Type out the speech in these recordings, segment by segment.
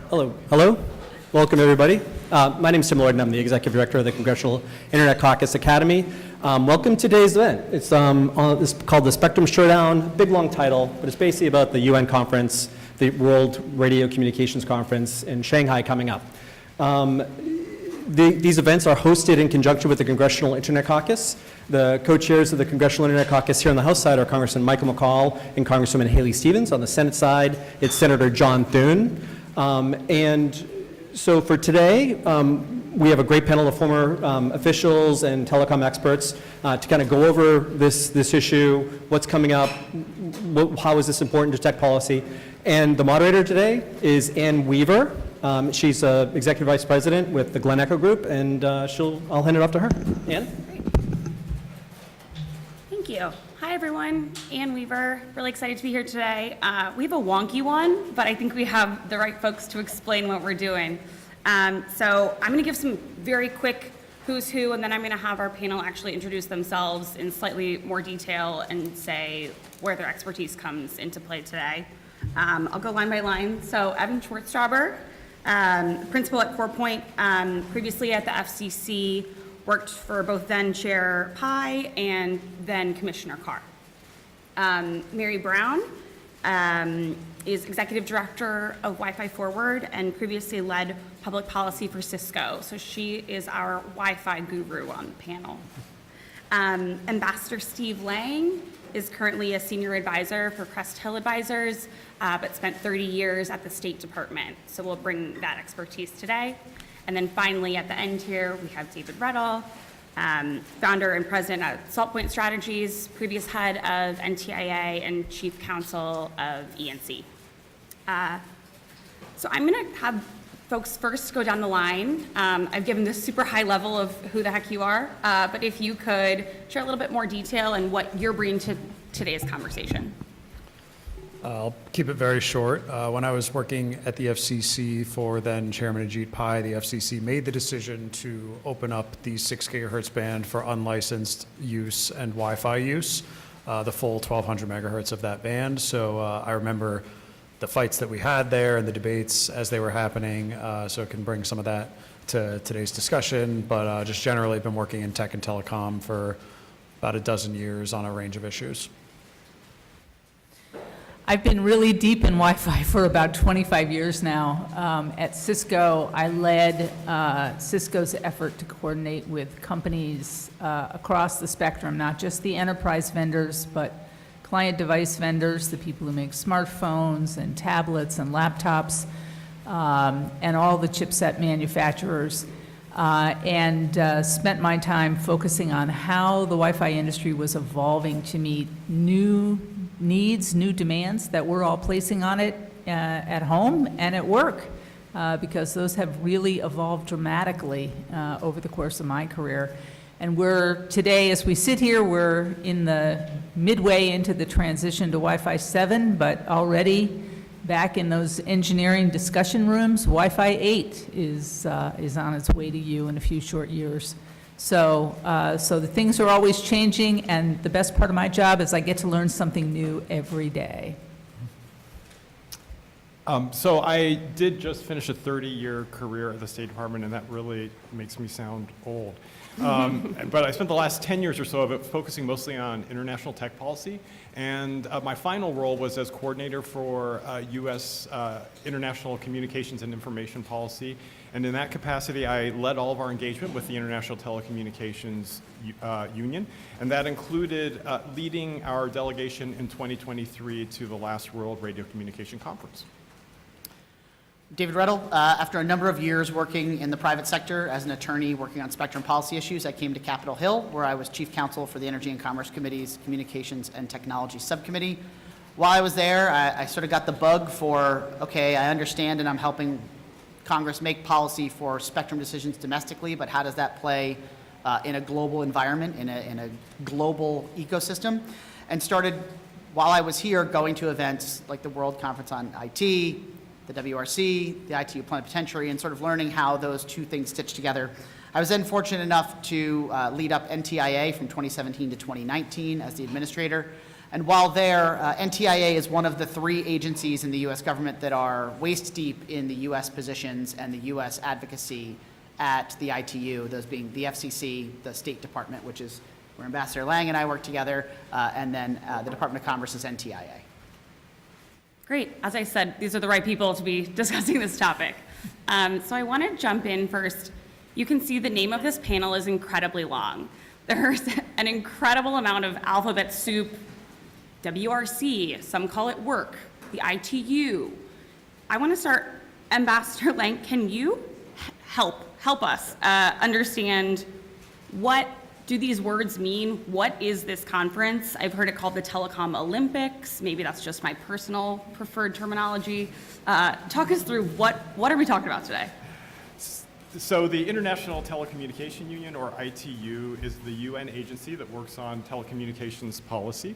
Hello. Welcome, everybody. My name is Tim Lloyd, and I'm the Executive Director of the Congressional Internet Caucus Academy. Welcome to today's event. It's called the Spectrum Showdown, big long title, but it's basically about the UN conference, the World Radiocommunication Conference in Shanghai coming up. These events are hosted in conjunction with the Congressional Internet Caucus. The co-chairs of the Congressional Internet Caucus here on the House side are Congressman Michael McCall and Congresswoman Haley Stevens. On the Senate side, it's Senator John Thune. And so for today, we have a great panel of former officials and telecom experts to kind of go over this issue, what's coming up, how is this important to tech policy. And the moderator today is Ann Weaver. She's Executive Vice President with the Glen Echo Group, and I'll hand it off to her. Ann? Great. Thank you. Hi, everyone. Ann Weaver. Really excited to be here today. We have a wonky one, but I think we have the right folks to explain what we're doing. So I'm going to give some very quick who's who, and then I'm going to have our panel actually introduce themselves in slightly more detail and say where their expertise comes into play today. I'll go line by line. So Evan Swarztrauber, principal at CorePoint, previously at the FCC, worked for both then Chair Pai and then Commissioner Carr. Mary Brown is Executive Director of WifiForward and previously led public policy for Cisco. So she is our Wi-Fi guru on the panel. Ambassador Steve Lang is currently a senior advisor for Crest Advisors, but spent 30 years at the State Department. So we'll bring that expertise today. And then finally, at the end here, we have David Redl, founder and president of SaltPoint Strategies, previous head of NTIA and chief counsel of ENC. So I'm going to have folks first go down the line. I've given this super high level of who the heck you are, but if you could share a little bit more detail and what you're bringing to today's conversation. I'll keep it very short. When I was working at the FCC for then Chairman Ajit Pai, the FCC made the decision to open up the 6 gigahertz band for unlicensed use and Wi-Fi use, the full 1200 megahertz of that band. So I remember the fights that we had there and the debates as they were happening, so it can bring some of that to today's discussion, but just generally been working in tech and telecom for about a dozen years on a range of issues. I've been really deep in Wi-Fi for about 25 years now. At Cisco, I led Cisco's effort to coordinate with companies across the spectrum, not just the enterprise vendors, but client device vendors, the people who make smartphones and tablets and laptops, and all the chipset manufacturers, and spent my time focusing on how the Wi-Fi industry was evolving to meet new needs, new demands that we're all placing on it at home and at work, because those have really evolved dramatically over the course of my career. And today, as we sit here, we're in the midway into the transition to Wi-Fi 7, but already back in those engineering discussion rooms, Wi-Fi 8 is on its way to you in a few short years. So the things are always changing, and the best part of my job is I get to learn something new every day. So I did just finish a 30-year career at the State Department, and that really makes me sound old. But I spent the last 10 years or so of it focusing mostly on international tech policy, and my final role was as coordinator for U.S. international communications and information policy. And in that capacity, I led all of our engagement with the International Telecommunications Union, and that included leading our delegation in 2023 to the last World Radiocommunication Conference. David Redl, after a number of years working in the private sector as an attorney working on spectrum policy issues, I came to Capitol Hill, where I was chief counsel for the Energy and Commerce Committee's Communications and Technology Subcommittee. While I was there, I sort of got the bug for, okay, I understand and I'm helping Congress make policy for spectrum decisions domestically, but how does that play in a global environment, in a global ecosystem? And started, while I was here, going to events like the World Conference on IT, the WRC, the ITU Plenipotentiary, and sort of learning how those two things stitch together. I was then fortunate enough to lead up NTIA from 2017 to 2019 as the administrator. And while there, NTIA is one of the 3 agencies in the U.S. government that are waist deep in the U.S. positions and the U.S. advocacy at the ITU, those being the FCC, the State Department, which is where Ambassador Lang and I work together, and then the Department of Commerce's NTIA. Great. As I said, these are the right people to be discussing this topic. So I want to jump in first. You can see the name of this panel is incredibly long. There's an incredible amount of alphabet soup. WRC, some call it work, the ITU. I want to start, Ambassador Lang, can you help us understand what do these words mean? What is this conference? I've heard it called the Telecom Olympics. Maybe that's just my personal preferred terminology. Talk us through what are we talking about today? So the International Telecommunication Union, or ITU, is the UN agency that works on telecommunications policy.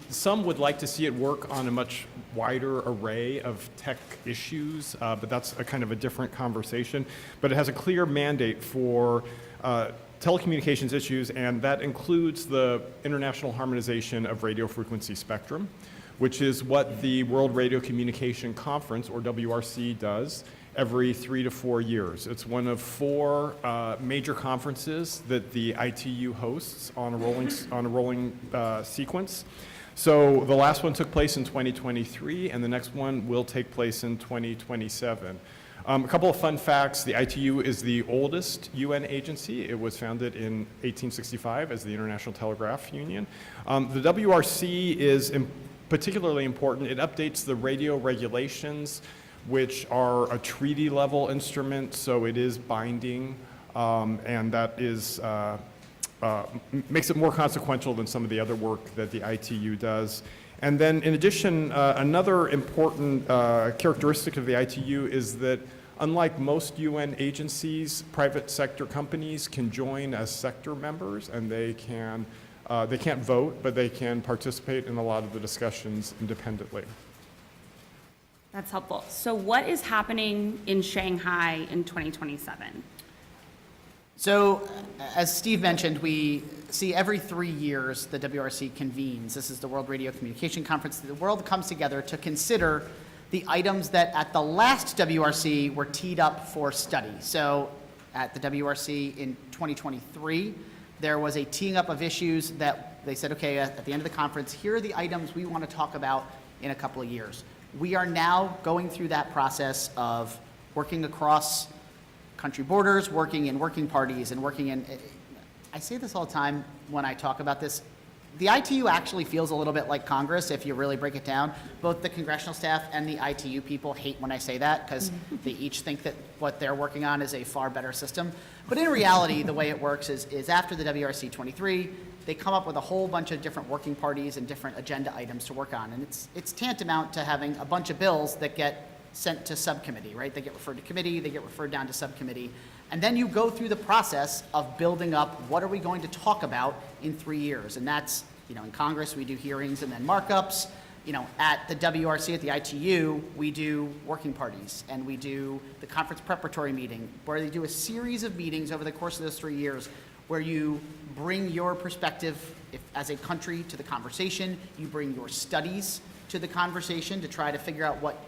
Some would like to see it work on a much wider array of tech issues, but that's a kind of a different conversation. But it has a clear mandate for telecommunications issues, and that includes the international harmonization of radio frequency spectrum, which is what the World Radiocommunication Conference, or WRC, does every 3 to 4 years. It's one of 4 major conferences that the ITU hosts on a rolling sequence. So the last one took place in 2023, and the next one will take place in 2027. A couple of fun facts. The ITU is the oldest UN agency. It was founded in 1865 as the International Telegraph Union. The WRC is particularly important. It updates the radio regulations, which are a treaty-level instrument, so it is binding, and that is makes it more consequential than some of the other work that the ITU does. And then, in addition, another important characteristic of the ITU is that, unlike most UN agencies, private sector companies can join as sector members, and they can't vote, but they can participate in a lot of the discussions independently. That's helpful. So what is happening in Shanghai in 2027? So, as Steve mentioned, we see every 3 years the WRC convenes. This is the World Radiocommunication Conference. The world comes together to consider the items that at the last WRC were teed up for study. So, at the WRC in 2023, there was a teeing up of issues that they said, okay, at the end of the conference, here are the items we want to talk about in a couple of years. We are now going through that process of working across country borders, working in working parties, and working in, I say this all the time when I talk about this, the ITU actually feels a little bit like Congress if you really break it down. Both the congressional staff and the ITU people hate when I say that because they each think that what they're working on is a far better system. But in reality, the way it works is after the WRC 23, they come up with a whole bunch of different working parties and different agenda items to work on. And it's tantamount to having a bunch of bills that get sent to subcommittee, right? They get referred to committee, they get referred down to subcommittee. And then you go through the process of building up what are we going to talk about in 3 years. And that's, in Congress we do hearings and then markups. At the WRC, at the ITU, we do working parties and we do the conference preparatory meeting where they do a series of meetings over the course of those 3 years where you bring your perspective as a country to the conversation, you bring your studies to the conversation to try to figure out what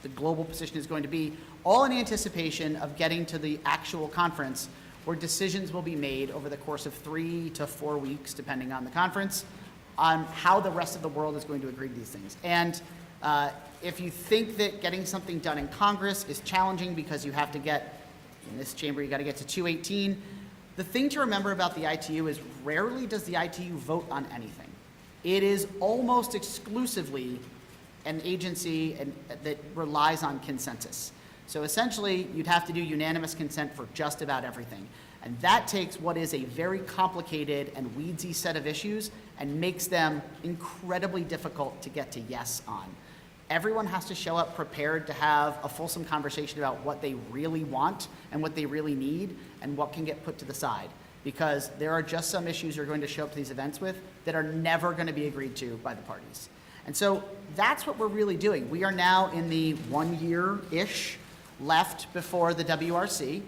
the global position is going to be, all in anticipation of getting to the actual conference where decisions will be made over the course of 3 to 4 weeks, depending on the conference, on how the rest of the world is going to agree to these things. And if you think that getting something done in Congress is challenging because you have to get, in this chamber, you got to get to 218, the thing to remember about the ITU is rarely does the ITU vote on anything. It is almost exclusively an agency that relies on consensus. So essentially, you'd have to do unanimous consent for just about everything. And that takes what is a very complicated and weedsy set of issues and makes them incredibly difficult to get to yes on. Everyone has to show up prepared to have a fulsome conversation about what they really want and what they really need and what can get put to the side. Because there are just some issues you're going to show up to these events with that are never going to be agreed to by the parties. And so that's what we're really doing. We are now in the 1 year-ish left before the WRC.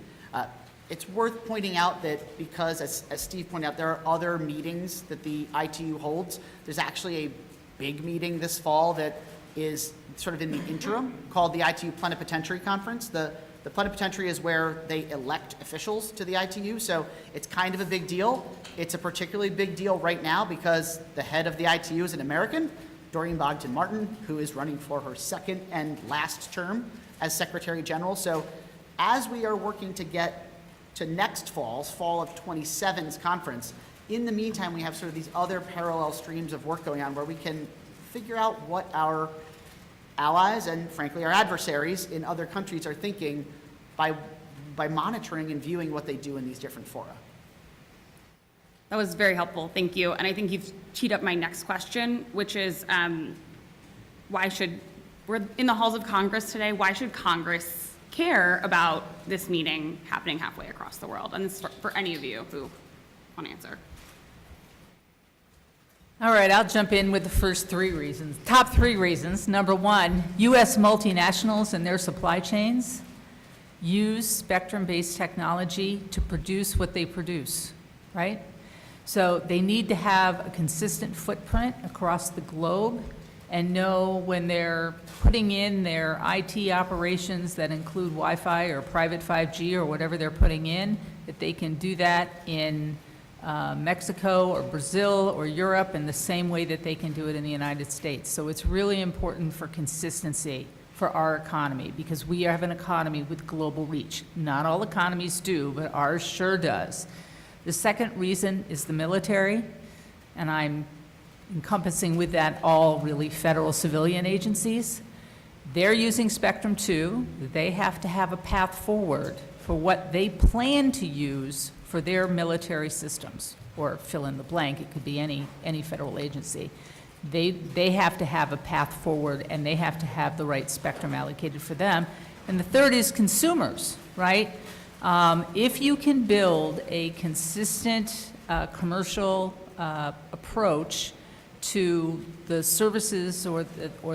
it's worth pointing out that because, as Steve pointed out, there are other meetings that the ITU holds. There's actually a big meeting this fall that is sort of in the interim called the ITU Plenipotentiary Conference. The plenipotentiary is where they elect officials to the ITU, so it's kind of a big deal. It's a particularly big deal right now because the head of the ITU is an American, Doreen Bogdan-Martin, who is running for her second and last term as Secretary General. So as we are working to get to next fall of 27's conference, in the meantime, we have sort of these other parallel streams of work going on where we can figure out what our allies and frankly our adversaries in other countries are thinking by monitoring and viewing what they do in these different fora. That was very helpful, thank you. And I think you've teed up my next question, which is we're in the halls of Congress today, why should Congress care about this meeting happening halfway across the world? And this is for any of you who want to answer. All right, I'll jump in with the first three reasons. Top three reasons. Number one, U.S. multinationals and their supply chains use spectrum-based technology to produce what they produce, right? So they need to have a consistent footprint across the globe and know when they're putting in their IT operations that include Wi-Fi or private 5G or whatever they're putting in, that they can do that in Mexico or Brazil or Europe in the same way that they can do it in the United States. So it's really important for consistency for our economy because we have an economy with global reach. Not all economies do, but ours sure does. The second reason is the military, and I'm encompassing with that all really federal civilian agencies. They're using Spectrum 2. They have to have a path forward for what they plan to use for their military systems, or fill in the blank, it could be any federal agency. They have to have a path forward and they have to have the right spectrum allocated for them. And the third is consumers, right? If you can build a consistent commercial approach to the services or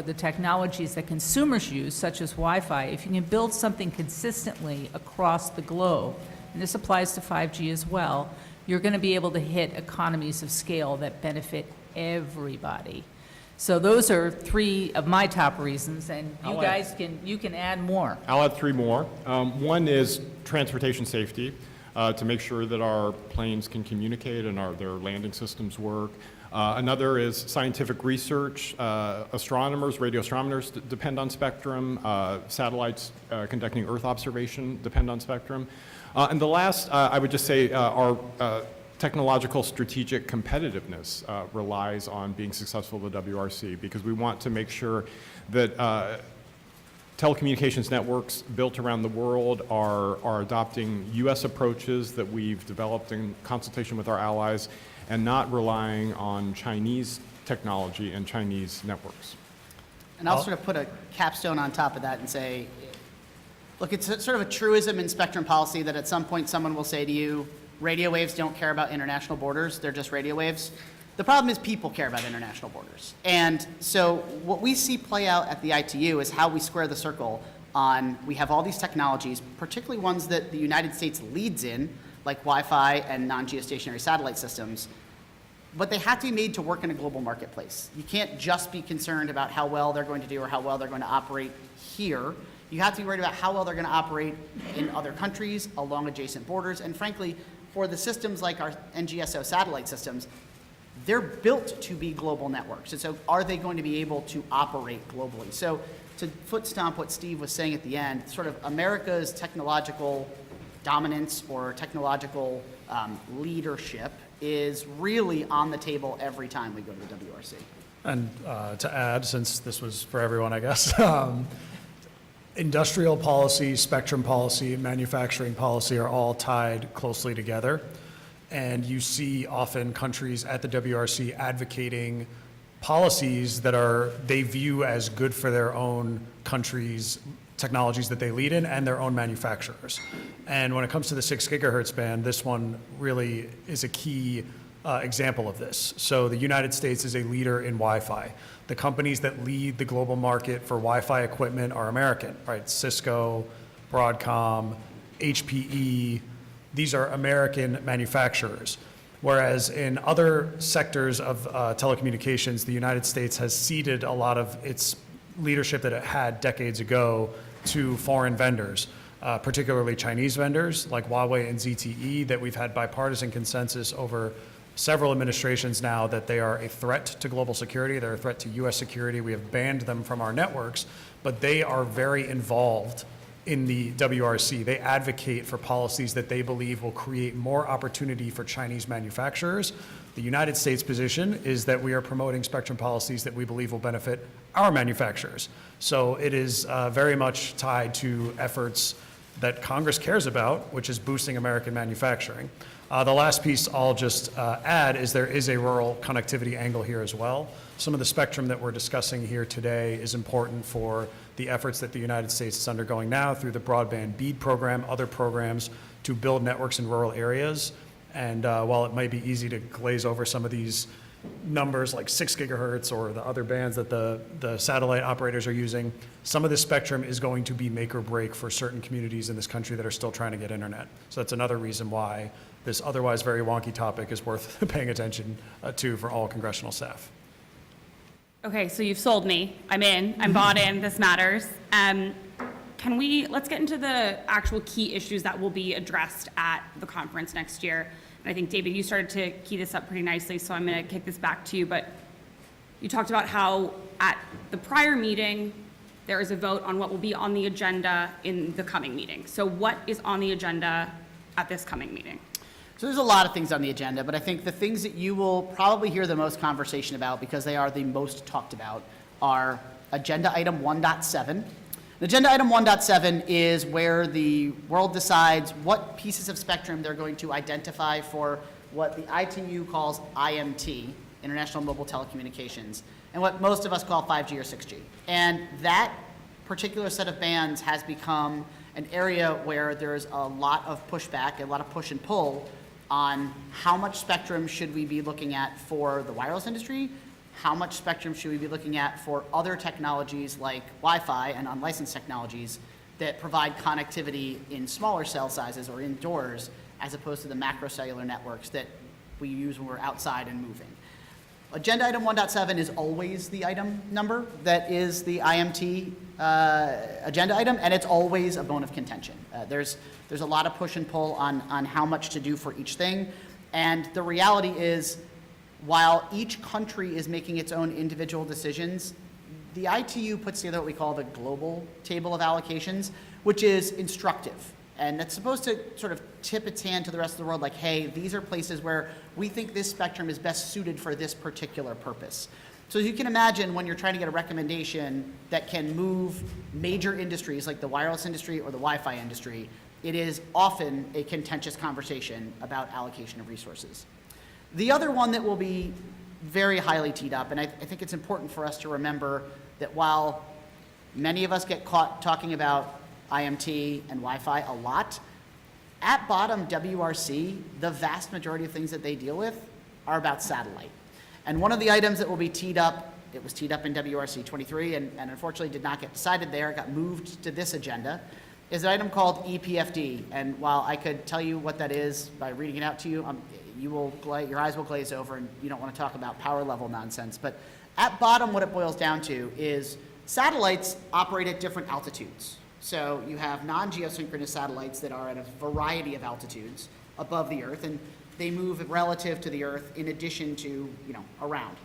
the technologies that consumers use, such as Wi-Fi, if you can build something consistently across the globe, and this applies to 5G as well, you're going to be able to hit economies of scale that benefit everybody. So those are three of my top reasons, and you can add more. I'll add three more. One is transportation safety, to make sure that our planes can communicate and their landing systems work. Another is scientific research. Astronomers, radio astronomers depend on spectrum. Satellites conducting Earth observation depend on spectrum. And the last, I would just say, our technological strategic competitiveness relies on being successful at the WRC, because we want to make sure that telecommunications networks built around the world are adopting U.S. approaches that we've developed in consultation with our allies and not relying on Chinese technology and Chinese networks. And I'll sort of put a capstone on top of that and say, look, it's sort of a truism in spectrum policy that at some point someone will say to you, radio waves don't care about international borders, they're just radio waves. The problem is people care about international borders. And so what we see play out at the ITU is how we square the circle on, we have all these technologies, particularly ones that the United States leads in, like Wi-Fi and non-geostationary satellite systems, but they have to be made to work in a global marketplace. You can't just be concerned about how well they're going to do or how well they're going to operate here. You have to be worried about how well they're going to operate in other countries, along adjacent borders, and frankly, for the systems like our NGSO satellite systems, they're built to be global networks. And so are they going to be able to operate globally? So to foot stomp what Steve was saying at the end, sort of America's technological dominance or technological leadership is really on the table every time we go to the WRC. And to add, since this was for everyone, I guess, industrial policy, spectrum policy, manufacturing policy are all tied closely together. And you see often countries at the WRC advocating policies that they view as good for their own countries' technologies that they lead in and their own manufacturers. And when it comes to the 6 gigahertz band, this one really is a key example of this. So the United States is a leader in Wi-Fi. The companies that lead the global market for Wi-Fi equipment are American, right? Cisco, Broadcom, HPE, these are American manufacturers. Whereas in other sectors of telecommunications, the United States has ceded a lot of its leadership that it had decades ago to foreign vendors, particularly Chinese vendors like Huawei and ZTE, that we've had bipartisan consensus over several administrations now that they are a threat to global security, they're a threat to US security. We have banned them from our networks, but they are very involved in the WRC. They advocate for policies that they believe will create more opportunity for Chinese manufacturers. The United States position is that we are promoting spectrum policies that we believe will benefit our manufacturers. So it is very much tied to efforts that Congress cares about, which is boosting American manufacturing. The last piece I'll just add is there is a rural connectivity angle here as well. Some of the spectrum that we're discussing here today is important for the efforts that the United States is undergoing now through the broadband BEAD program, other programs to build networks in rural areas. And while it might be easy to glaze over some of these numbers like 6 gigahertz or the other bands that the satellite operators are using, some of this spectrum is going to be make or break for certain communities in this country that are still trying to get internet. So that's another reason why this otherwise very wonky topic is worth paying attention to for all congressional staff. Okay, so you've sold me. I'm in. I'm bought in. This matters. Let's get into the actual key issues that will be addressed at the conference next year. And I think, David, you started to key this up pretty nicely, so I'm going to kick this back to you. But you talked about how at the prior meeting, there is a vote on what will be on the agenda in the coming meeting. So what is on the agenda at this coming meeting? So there's a lot of things on the agenda, but I think the things that you will probably hear the most conversation about, because they are the most talked about, are Agenda Item 1.7. Agenda Item 1.7 is where the world decides what pieces of spectrum they're going to identify for what the ITU calls IMT, International Mobile Telecommunications, and what most of us call 5G or 6G. And that particular set of bands has become an area where there's a lot of pushback, a lot of push and pull on how much spectrum should we be looking at for the wireless industry, how much spectrum should we be looking at for other technologies like Wi-Fi and unlicensed technologies that provide connectivity in smaller cell sizes or indoors, as opposed to the macrocellular networks that we use when we're outside and moving. Agenda Item 1.7 is always the item number that is the IMT agenda item, and it's always a bone of contention. There's a lot of push and pull on how much to do for each thing, and the reality is, while each country is making its own individual decisions, the ITU puts together what we call the global table of allocations, which is instructive. And that's supposed to sort of tip its hand to the rest of the world, like, hey, these are places where we think this spectrum is best suited for this particular purpose. So as you can imagine, when you're trying to get a recommendation that can move major industries like the wireless industry or the Wi-Fi industry, it is often a contentious conversation about allocation of resources. The other one that will be very highly teed up, and I think it's important for us to remember that while many of us get caught talking about IMT and Wi-Fi a lot, at bottom WRC, the vast majority of things that they deal with are about satellite. And one of the items that will be teed up, it was teed up in WRC 23 and unfortunately did not get decided there, it got moved to this agenda, is an item called EPFD. And while I could tell you what that is by reading it out to you, your eyes will glaze over and you don't want to talk about power level nonsense. But at bottom, what it boils down to is satellites operate at different altitudes. So you have non-geosynchronous satellites that are at a variety of altitudes above the Earth, and they move relative to the Earth in addition to, around.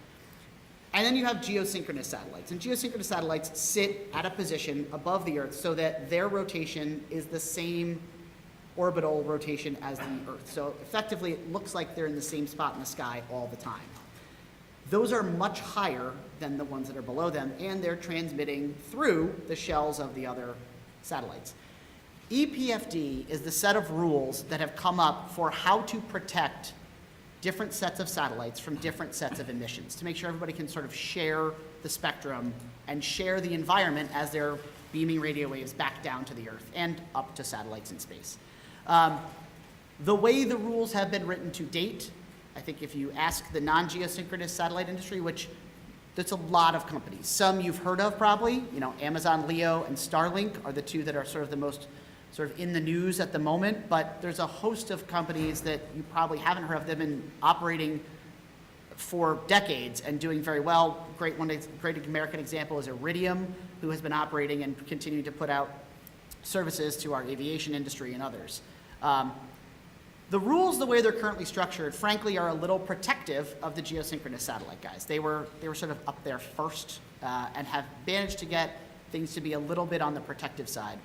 And then you have geosynchronous satellites, and geosynchronous satellites sit at a position above the Earth so that their rotation is the same orbital rotation as the Earth. So effectively, it looks like they're in the same spot in the sky all the time. Those are much higher than the ones that are below them, and they're transmitting through the shells of the other satellites. EPFD is the set of rules that have come up for how to protect different sets of satellites from different sets of emissions, to make sure everybody can sort of share the spectrum and share the environment as they're beaming radio waves back down to the Earth and up to satellites in space. The way the rules have been written to date, I think if you ask the non-geosynchronous satellite industry, which that's a lot of companies. Some you've heard of probably, Amazon Leo and Starlink are the two that are sort of the most sort of in the news at the moment, but there's a host of companies that you probably haven't heard of. They've been operating for decades and doing very well. Great American example is Iridium, who has been operating and continuing to put out services to our aviation industry and others. The rules, the way they're currently structured, frankly, are a little protective of the geosynchronous satellite guys. They were sort of up there first and have managed to get things to be a little bit on the protective side.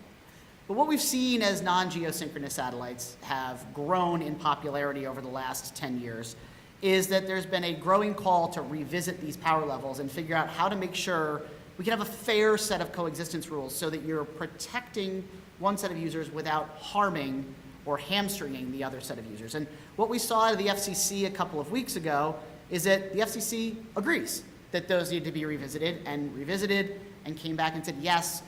But what we've seen as non-geosynchronous satellites have grown in popularity over the last 10 years is that there's been a growing call to revisit these power levels and figure out how to make sure we can have a fair set of coexistence rules so that you're protecting one set of users without harming or hamstringing the other set of users. And what we saw out of the FCC a couple of weeks ago is that the FCC agrees that those need to be revisited and came back and said, yes,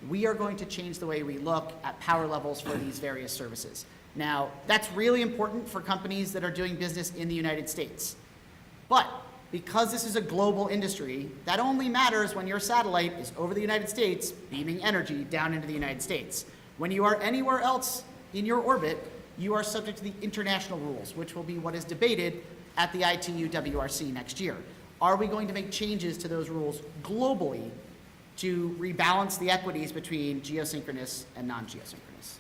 we are going to change the way we look at power levels for these various services. Now, that's really important for companies that are doing business in the United States. But because this is a global industry, that only matters when your satellite is over the United States beaming energy down into the United States. When you are anywhere else in your orbit, you are subject to the international rules, which will be what is debated at the ITU WRC next year. Are we going to make changes to those rules globally to rebalance the equities between geosynchronous and non-geosynchronous?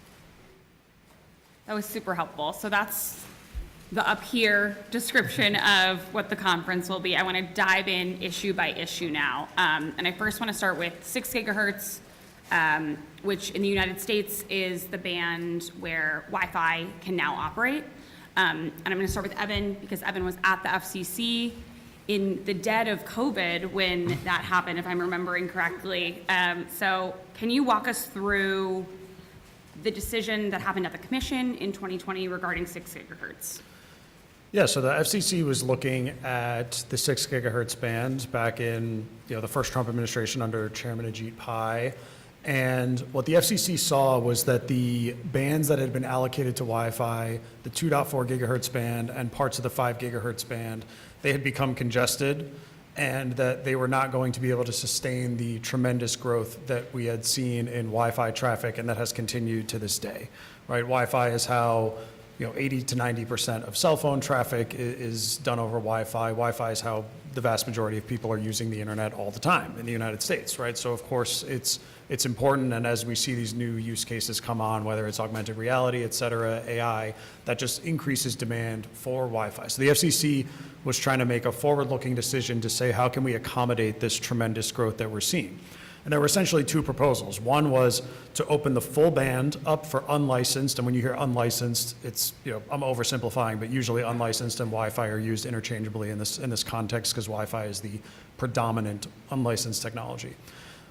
That was super helpful. So that's the up here description of what the conference will be. I want to dive in issue by issue now. And I first want to start with 6 gigahertz, which in the United States is the band where Wi-Fi can now operate. And I'm going to start with Evan because Evan was at the FCC in the dead of COVID when that happened, if I'm remembering correctly. So can you walk us through the decision that happened at the commission in 2020 regarding 6 gigahertz? Yeah, so the FCC was looking at the 6 gigahertz band back in the first Trump administration under Chairman Ajit Pai. And what the FCC saw was that the bands that had been allocated to Wi-Fi, the 2.4 gigahertz band and parts of the 5 gigahertz band, they had become congested and that they were not going to be able to sustain the tremendous growth that we had seen in Wi-Fi traffic, and that has continued to this day, right? Wi-Fi is how 80 to 90% of cell phone traffic is done over Wi-Fi. Wi-Fi is how the vast majority of people are using the internet all the time in the United States, right? So of course it's important, and as we see these new use cases come on, whether it's augmented reality, et cetera, AI, that just increases demand for Wi-Fi. So the FCC was trying to make a forward-looking decision to say, how can we accommodate this tremendous growth that we're seeing? And there were essentially 2 proposals. One was to open the full band up for unlicensed, and when you hear unlicensed, it's, I'm oversimplifying, but usually unlicensed and Wi-Fi are used interchangeably in this context because Wi-Fi is the predominant unlicensed technology.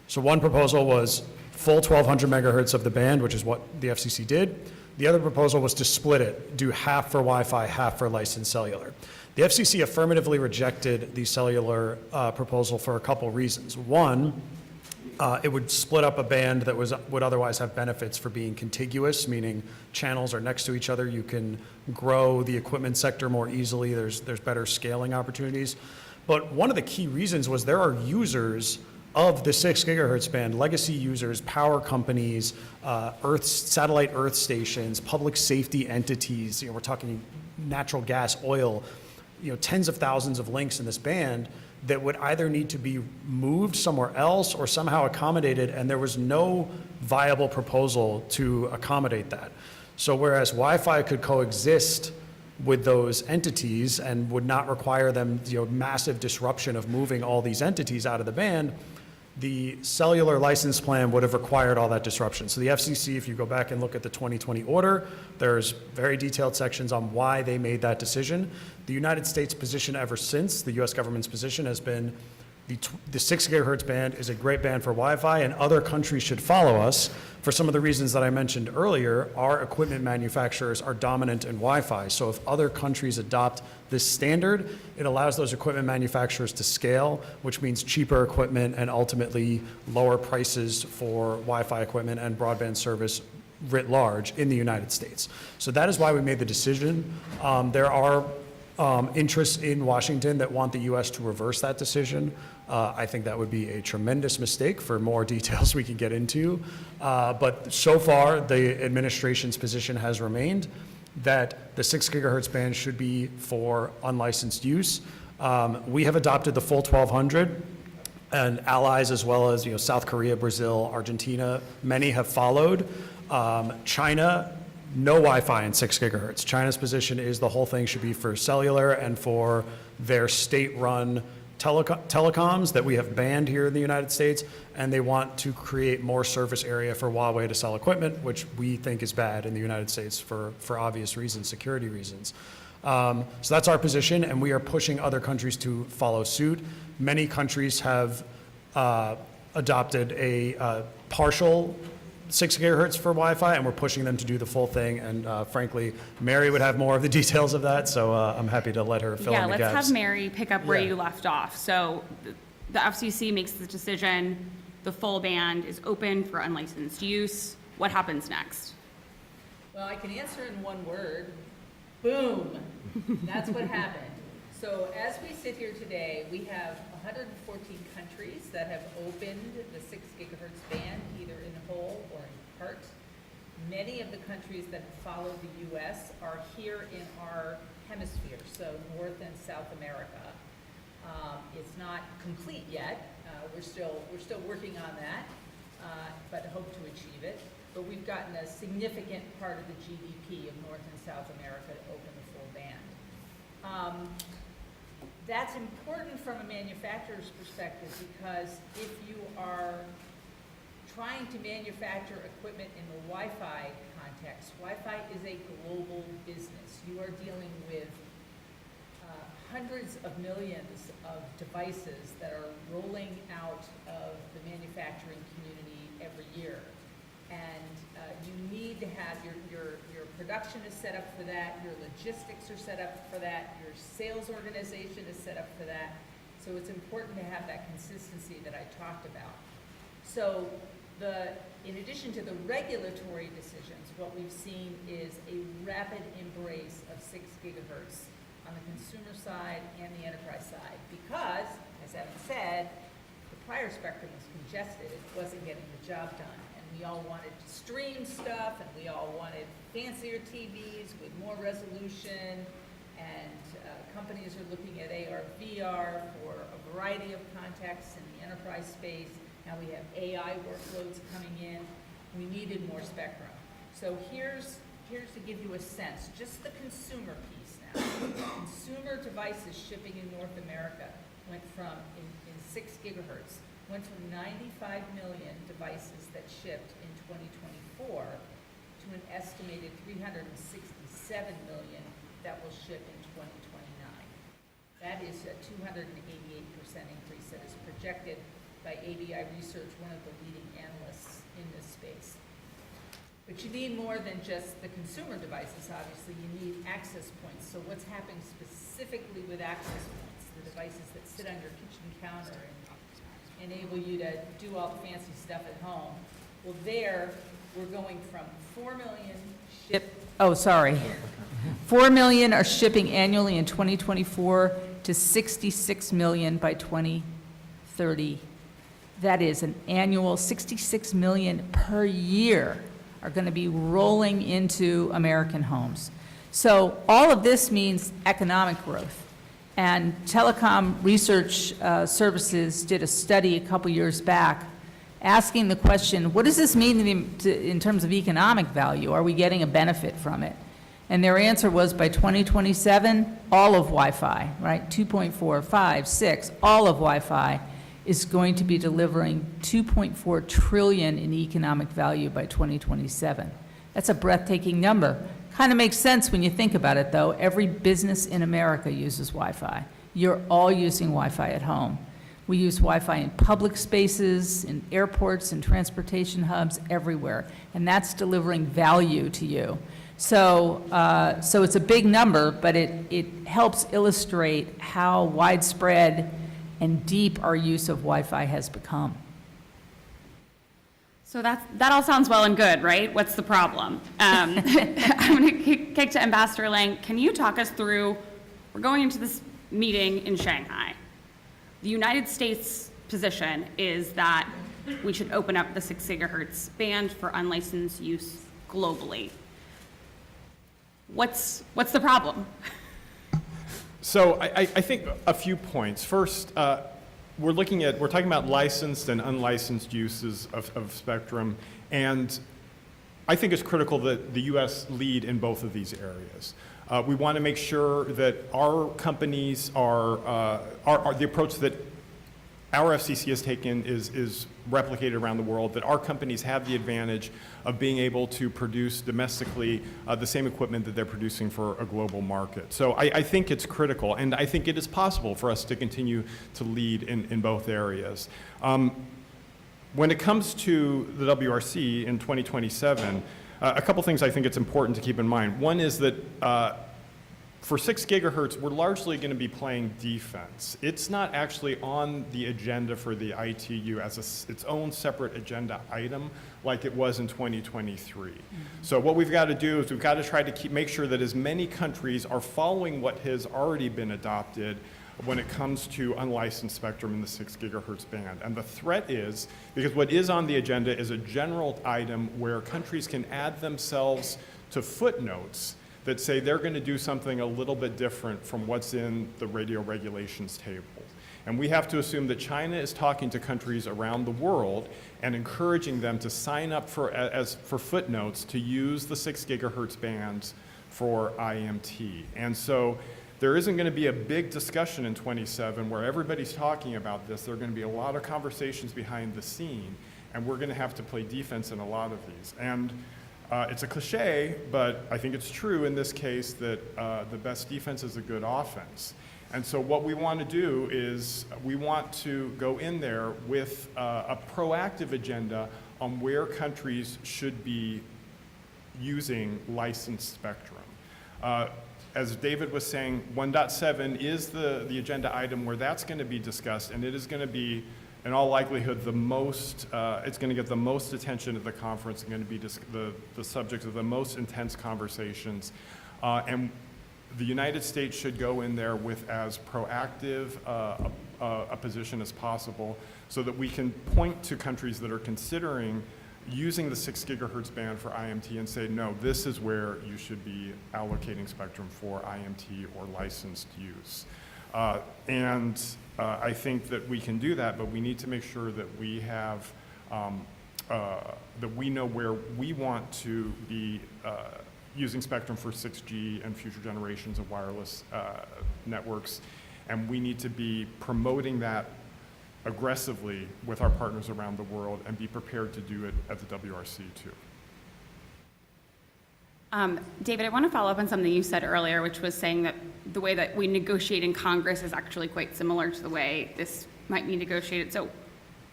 So one proposal was full 1200 megahertz of the band, which is what the FCC did. The other proposal was to split it, do half for Wi-Fi, half for licensed cellular. The FCC affirmatively rejected the cellular proposal for a couple reasons. One, it would split up a band that would otherwise have benefits for being contiguous, meaning channels are next to each other. You can grow the equipment sector more easily. There's better scaling opportunities. But one of the key reasons was there are users of the 6 gigahertz band, legacy users, power companies, satellite earth stations, public safety entities. We're talking natural gas, oil, tens of thousands of links in this band that would either need to be moved somewhere else or somehow accommodated, and there was no viable proposal to accommodate that. So whereas Wi-Fi could coexist with those entities and would not require them, massive disruption of moving all these entities out of the band, the cellular license plan would have required all that disruption. So the FCC, if you go back and look at the 2020 order, there's very detailed sections on why they made that decision. The United States position ever since, the US government's position has been the 6 gigahertz band is a great band for Wi-Fi, and other countries should follow us for some of the reasons that I mentioned earlier. Our equipment manufacturers are dominant in Wi-Fi, so if other countries adopt this standard, it allows those equipment manufacturers to scale, which means cheaper equipment and ultimately lower prices for Wi-Fi equipment and broadband service writ large in the United States. So that is why we made the decision. There are interests in Washington that want the U.S. to reverse that decision. I think that would be a tremendous mistake for more details we can get into. But so far, the administration's position has remained that the 6 gigahertz band should be for unlicensed use. We have adopted the full 1200, and allies as well as South Korea, Brazil, Argentina, many have followed. China, no Wi-Fi in 6 gigahertz. China's position is the whole thing should be for cellular and for their state-run telecoms that we have banned here in the United States, and they want to create more surface area for Huawei to sell equipment, which we think is bad in the United States for obvious reasons, security reasons. So that's our position, and we are pushing other countries to follow suit. Many countries have adopted a partial 6 gigahertz for Wi-Fi, and we're pushing them to do the full thing. And frankly, Mary would have more of the details of that, so I'm happy to let her fill in the gaps. Yeah, let's have Mary pick up where Yeah. you left off. So the FCC makes the decision, the full band is open for unlicensed use. What happens next? Well, I can answer in one word. Boom. That's what happened. So as we sit here today, we have 114 countries that have opened the 6 gigahertz band, either in whole or in part. Many of the countries that follow the U.S. are here in our hemisphere, so North and South America. It's not complete yet. We're still working on that, but hope to achieve it. But we've gotten a significant part of the GDP of North and South America to open the full band. That's important from a manufacturer's perspective because if you are trying to manufacture equipment in the Wi-Fi context, Wi-Fi is a global business. You are dealing with hundreds of millions of devices that are rolling out of the manufacturing community every year. And you need to have your production is set up for that, your logistics are set up for that, your sales organization is set up for that. So it's important to have that consistency that I talked about. So in addition to the regulatory decisions, what we've seen is a rapid embrace of 6 gigahertz on the consumer side and the enterprise side because, as Evan said, the prior spectrum was congested, it wasn't getting the job done. We all wanted to stream stuff, and we all wanted fancier TVs with more resolution, and companies are looking at AR/VR for a variety of contexts in the enterprise space. Now we have AI workloads coming in. We needed more spectrum. So here's to give you a sense, just the consumer piece now. Consumer devices shipping in North America went from, in 6 gigahertz, went from 95 million devices that shipped in 2024 to an estimated 367 million that will ship in 2029. That is a 288% increase that is projected by ABI Research, one of the leading analysts in this space. But you need more than just the consumer devices, obviously. You need access points. So what's happening specifically with access points, the devices that sit on your kitchen counter and enable you to do all the fancy stuff at home. Well, there, we're going from 4 million 4 million are shipping annually in 2024 to 66 million by 2030. That is an annual 66 million per year are going to be rolling into American homes. So all of this means economic growth. And Telecom Research Services did a study a couple years back asking the question, what does this mean in terms of economic value? Are we getting a benefit from it? And their answer was by 2027, all of Wi-Fi, right? 2.4, 5, 6, all of Wi-Fi is going to be delivering 2.4 trillion in economic value by 2027. That's a breathtaking number. Kind of makes sense when you think about it, though. Every business in America uses Wi-Fi. You're all using Wi-Fi at home. We use Wi-Fi in public spaces, in airports, in transportation hubs, everywhere. And that's delivering value to you. So it's a big number, but it helps illustrate how widespread and deep our use of Wi-Fi has become. So that all sounds well and good, right? What's the problem? I'm going to kick to Ambassador Lang. Can you talk us through we're going into this meeting in Shanghai. The United States position is that we should open up the 6 gigahertz band for unlicensed use globally. What's the problem? So I think a few points. First, we're talking about licensed and unlicensed uses of spectrum, and I think it's critical that the U.S. lead in both of these areas. We want to make sure that our companies are the approach that our FCC has taken is replicated around the world, that our companies have the advantage of being able to produce domestically the same equipment that they're producing for a global market. So I think it's critical, and I think it is possible for us to continue to lead in both areas. When it comes to the WRC in 2027, a couple things I think it's important to keep in mind. One is that for 6 gigahertz, we're largely going to be playing defense. It's not actually on the agenda for the ITU as its own separate agenda item like it was in 2023. So what we've got to do is we've got to try to make sure that as many countries are following what has already been adopted when it comes to unlicensed spectrum in the 6 gigahertz band. And the threat is, because what is on the agenda is a general item where countries can add themselves to footnotes that say they're going to do something a little bit different from what's in the radio regulations table. And we have to assume that China is talking to countries around the world and encouraging them to sign up for footnotes to use the 6 gigahertz bands for IMT. And so there isn't going to be a big discussion in 27 where everybody's talking about this. There are going to be a lot of conversations behind the scene, and we're going to have to play defense in a lot of these. And it's a cliche, but I think it's true in this case that the best defense is a good offense. And so what we want to do is we want to go in there with a proactive agenda on where countries should be using licensed spectrum. As David was saying, 1.7 is the agenda item where that's going to be discussed, and it is going to be, in all likelihood, it's going to get the most attention at the conference and going to be the subject of the most intense conversations. And the United States should go in there with as proactive a position as possible so that we can point to countries that are considering using the 6 gigahertz band for IMT and say, no, this is where you should be allocating spectrum for IMT or licensed use. I think that we can do that, but we need to make sure that we have, that we know where we want to be using spectrum for 6G and future generations of wireless networks, and we need to be promoting that aggressively with our partners around the world and be prepared to do it at the WRC too. David, I want to follow up on something you said earlier, which was saying that the way that we negotiate in Congress is actually quite similar to the way this might be negotiated. So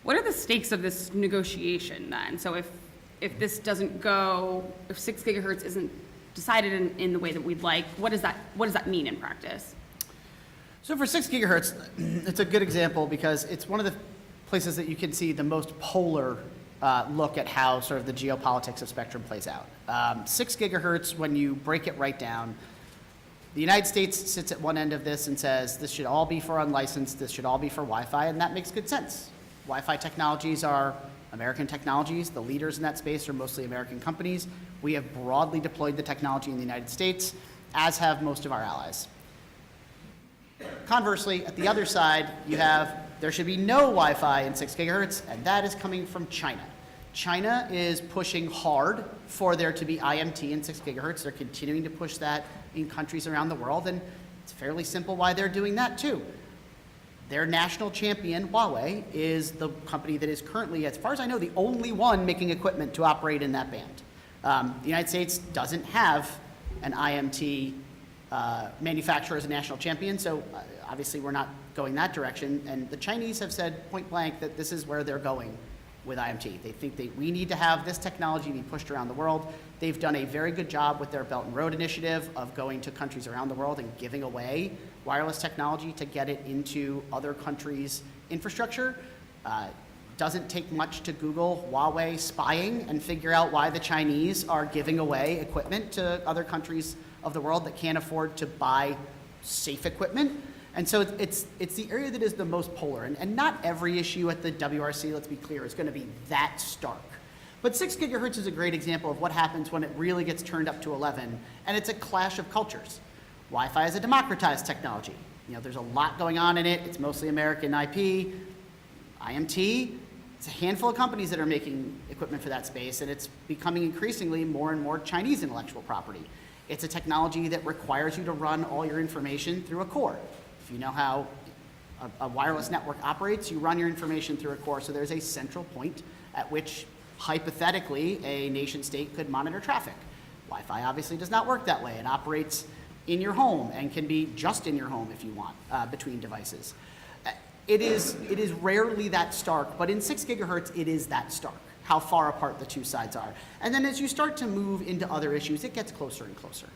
what are the stakes of this negotiation then? So if this doesn't go, if 6 gigahertz isn't decided in the way that we'd like, what does that mean in practice? So for 6 gigahertz, it's a good example because it's one of the places that you can see the most polar look at how sort of the geopolitics of spectrum plays out. 6 gigahertz, when you break it right down, the United States sits at one end of this and says, this should all be for unlicensed, this should all be for Wi-Fi, and that makes good sense. Wi-Fi technologies are American technologies. The leaders in that space are mostly American companies. We have broadly deployed the technology in the United States, as have most of our allies. Conversely, at the other side, you have, there should be no Wi-Fi in 6 gigahertz, and that is coming from China. China is pushing hard for there to be IMT in 6 gigahertz. They're continuing to push that in countries around the world, and it's fairly simple why they're doing that too. Their national champion, Huawei, is the company that is currently, as far as I know, the only one making equipment to operate in that band. The United States doesn't have an IMT manufacturer as a national champion, so obviously we're not going that direction. And the Chinese have said point blank that this is where they're going with IMT. They think that we need to have this technology be pushed around the world. They've done a very good job with their Belt and Road initiative of going to countries around the world and giving away wireless technology to get it into other countries' infrastructure. Doesn't take much to Google Huawei spying and figure out why the Chinese are giving away equipment to other countries of the world that can't afford to buy safe equipment. And so it's the area that is the most polar. And not every issue at the WRC, let's be clear, is going to be that stark. But 6 gigahertz is a great example of what happens when it really gets turned up to 11, and it's a clash of cultures. Wi-Fi is a democratized technology. You know, there's a lot going on in it. It's mostly American IP, IMT. It's a handful of companies that are making equipment for that space, and it's becoming increasingly more and more Chinese intellectual property. It's a technology that requires you to run all your information through a core. If you know how a wireless network operates, you run your information through a core, so there's a central point at which, hypothetically, a nation state could monitor traffic. Wi-Fi obviously does not work that way. It operates in your home and can be just in your home if you want, between devices. It is rarely that stark, but in 6 gigahertz, it is that stark, how far apart the two sides are. And then as you start to move into other issues, it gets closer and closer.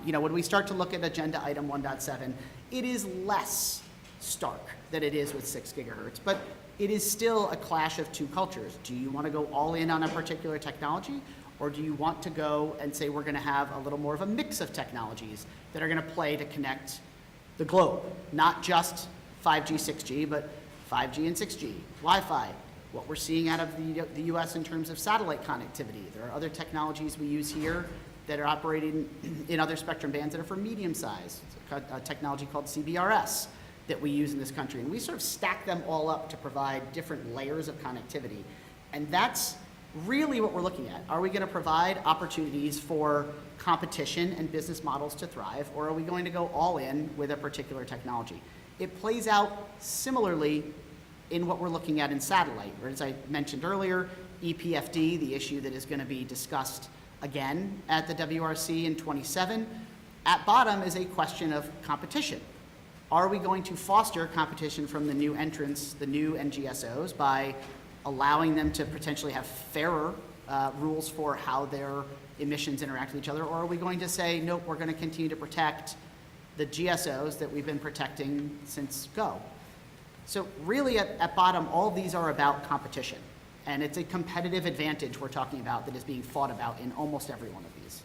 You know, when we start to look at agenda item 1.7, it is less stark than it is with 6 gigahertz, but it is still a clash of two cultures. Do you want to go all in on a particular technology, or do you want to go and say we're going to have a little more of a mix of technologies that are going to play to connect the globe, not just 5G, 6G, but 5G and 6G, Wi-Fi, what we're seeing out of the US in terms of satellite connectivity. There are other technologies we use here that are operating in other spectrum bands that are for medium size. It's a technology called CBRS that we use in this country. And we sort of stack them all up to provide different layers of connectivity. And that's really what we're looking at. Are we going to provide opportunities for competition and business models to thrive, or are we going to go all in with a particular technology? It plays out similarly in what we're looking at in satellite, where, as I mentioned earlier, EPFD, the issue that is going to be discussed again at the WRC in 27, at bottom is a question of competition. Are we going to foster competition from the new entrants, the new NGSOs, by allowing them to potentially have fairer rules for how their emissions interact with each other, or are we going to say, nope, we're going to continue to protect the GSOs that we've been protecting since go? So really at bottom, all of these are about competition, and it's a competitive advantage we're talking about that is being fought about in almost every one of these.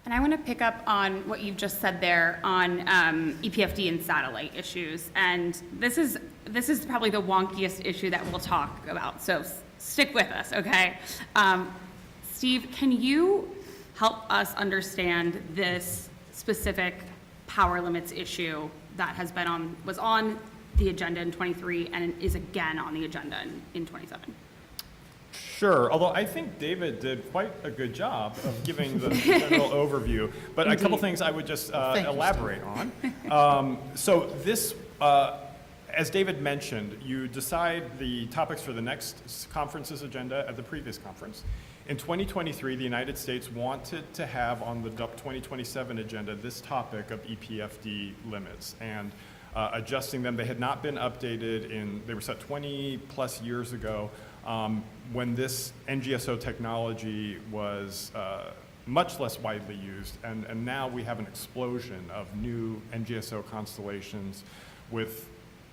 And I want to pick up on what you've just said there on EPFD and satellite issues. And this is probably the wonkiest issue that we'll talk about. So stick with us, okay? Steve, can you help us understand this specific power limits issue that was on the agenda in 23 and is again on the agenda in 27? Sure, although I think David did quite a good job of giving the general overview, but a couple things I would just elaborate on. So this, as David mentioned, you decide the topics for the next conference's agenda at the previous conference. In 2023, the United States wanted to have on the 2027 agenda this topic of EPFD limits and adjusting them. They had not been updated they were set 20 plus years ago. When this NGSO technology was much less widely used, and now we have an explosion of new NGSO constellations with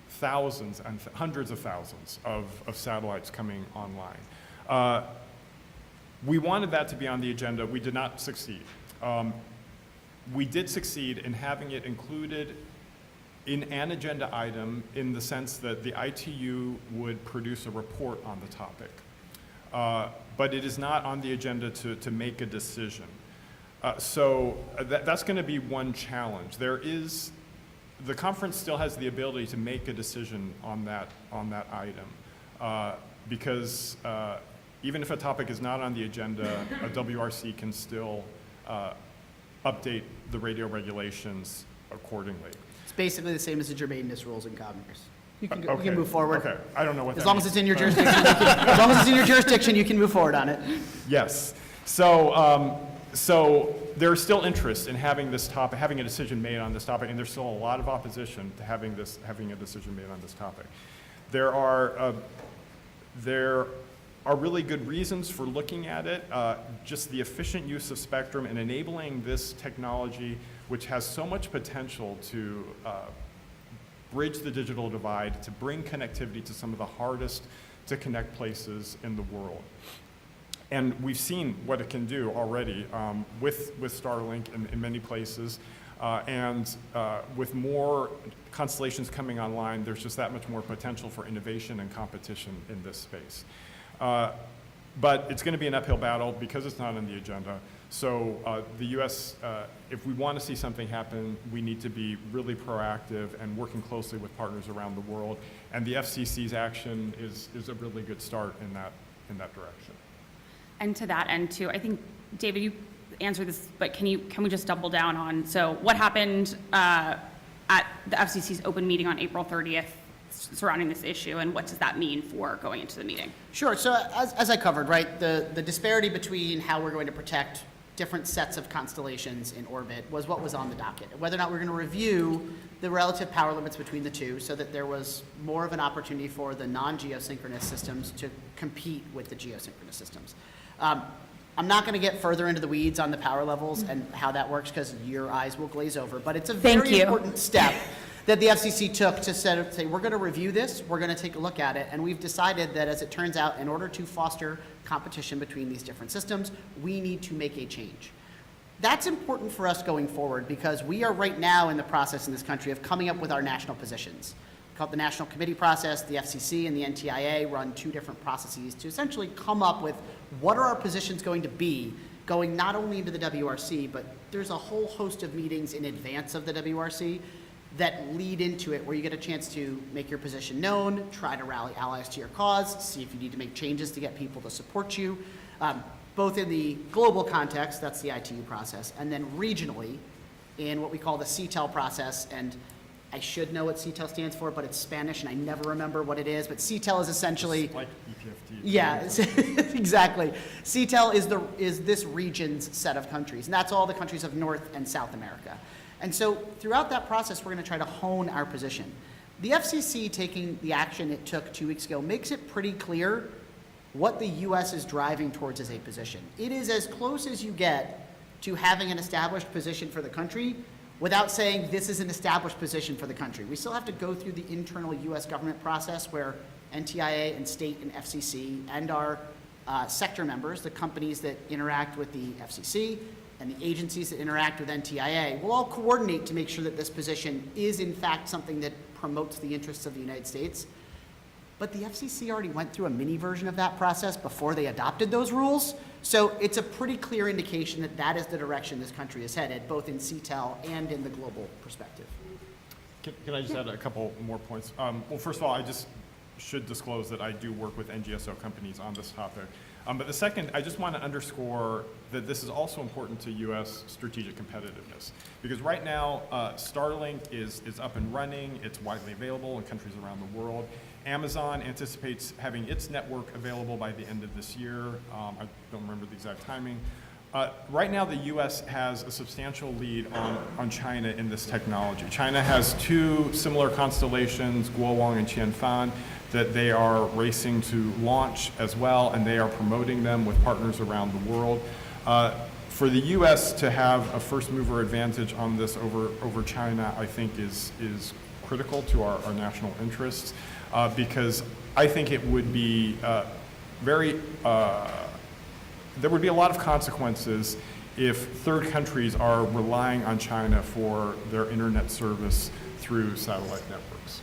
thousands and hundreds of thousands of satellites coming online. We wanted that to be on the agenda. We did not succeed. We did succeed in having it included in an agenda item in the sense that the ITU would produce a report on the topic. But it is not on the agenda to make a decision. So that's going to be one challenge. The conference still has the ability to make a decision on that item because even if a topic is not on the agenda, a WRC can still update the radio regulations accordingly. It's basically the same as the germaneness rules in Congress. You can move forward. Okay, I don't know what as that long means. as it's in your jurisdiction. As long as it's in your jurisdiction, you can move forward on it. Yes. So there's still interest in having this topic, having a decision made on this topic, and there's still a lot of opposition to having a decision made on this topic. There are really good reasons for looking at it. Just the efficient use of spectrum and enabling this technology, which has so much potential to bridge the digital divide, to bring connectivity to some of the hardest to connect places in the world. And we've seen what it can do already with Starlink in many places. And with more constellations coming online, there's just that much more potential for innovation and competition in this space. But it's going to be an uphill battle because it's not on the agenda. So the U.S., if we want to see something happen, we need to be really proactive and working closely with partners around the world. And the FCC's action is a really good start in that direction. And to that end too, I think, David, you answered this, but can we just double down on, so what happened at the FCC's open meeting on April 30th surrounding this issue, and what does that mean for going into the meeting? Sure. So as I covered, right, the disparity between how we're going to protect different sets of constellations in orbit was what was on the docket. Whether or not we're going to review the relative power limits between the two so that there was more of an opportunity for the non-geosynchronous systems to compete with the geosynchronous systems. I'm not going to get further into the weeds on the power levels and how that works because your eyes will glaze over, but it's a very important step that the FCC took to say, we're going to review this, we're going to take a look at it, and we've decided that, as it turns out, in order to foster competition between these different systems, we need to make a change. That's important for us going forward because we are right now in the process in this country of coming up with our national positions. Called the National Committee process. The FCC and the NTIA run two different processes to essentially come up with what are our positions going to be going not only into the WRC, but there's a whole host of meetings in advance of the WRC that lead into it where you get a chance to make your position known, try to rally allies to your cause, see if you need to make changes to get people to support you, both in the global context, that's the ITU process, and then regionally in what we call the CTEL process. And I should know what CTEL stands for, but it's Spanish and I never remember what it is. But CTEL is essentially It's like EPFT. Yeah, exactly. CTEL is this region's set of countries, and that's all the countries of North and South America. And so throughout that process, we're going to try to hone our position. The FCC taking the action it took 2 weeks ago makes it pretty clear what the U.S. is driving towards as a position. It is as close as you get to having an established position for the country without saying this is an established position for the country. We still have to go through the internal U.S. government process where NTIA and state and FCC and our sector members, the companies that interact with the FCC and the agencies that interact with NTIA, will all coordinate to make sure that this position is in fact something that promotes the interests of the United States. But the FCC already went through a mini version of that process before they adopted those rules. So it's a pretty clear indication that that is the direction this country is headed, both in CTEL and in the global perspective. Can I just add a couple more points? Well, first of all, I just should disclose that I do work with NGSO companies on this topic. But the second, I just want to underscore that this is also important to U.S. strategic competitiveness. Because right now, Starlink is up and running. It's widely available in countries around the world. Amazon anticipates having its network available by the end of this year. I don't remember the exact timing. Right now, the U.S. has a substantial lead on China in this technology. China has two similar constellations, Guowang and Qianfan, that they are racing to launch as well, and they are promoting them with partners around the world. For the U.S. to have a first mover advantage on this over China, I think is critical to our national interests, because I think it would be there would be a lot of consequences if third countries are relying on China for their internet service through satellite networks.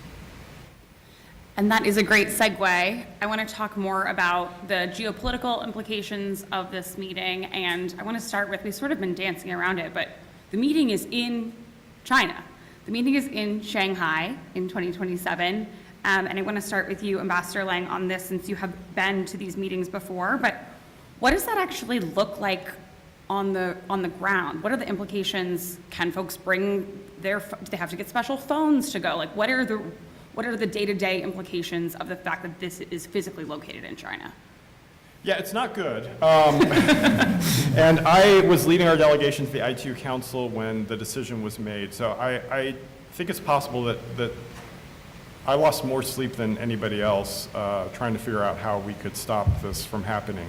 And that is a great segue. I want to talk more about the geopolitical implications of this meeting, and I want to start with, we've sort of been dancing around it, but the meeting is in China. The meeting is in Shanghai in 2027, and I want to start with you, Ambassador Lang, on this, since you have been to these meetings before, but what does that actually look like on the ground? What are the implications? Can folks bring do they have to get special phones to go? Like, what are the day-to-day implications of the fact that this is physically located in China? Yeah, it's not good. And I was leading our delegation to the ITU Council when the decision was made. So I think it's possible that I lost more sleep than anybody else trying to figure out how we could stop this from happening.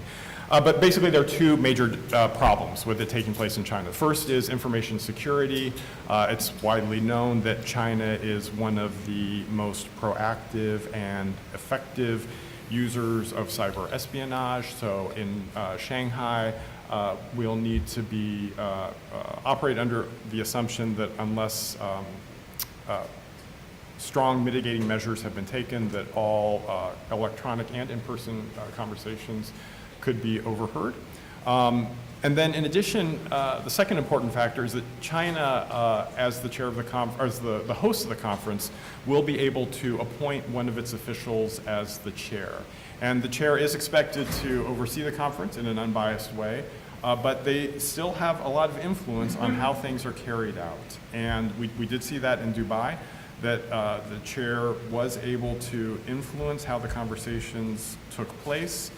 But basically, there are two major problems with it taking place in China. First is information security. It's widely known that China is one of the most proactive and effective users of cyber espionage. So in Shanghai, we'll need to be operate under the assumption that unless strong mitigating measures have been taken, that all electronic and in-person conversations could be overheard. And then in addition, the second important factor is that China, as the chair of the the host of the conference, will be able to appoint one of its officials as the chair. And the chair is expected to oversee the conference in an unbiased way, but they still have a lot of influence on how things are carried out. And we did see that in Dubai, that the chair was able to influence how the conversations took place.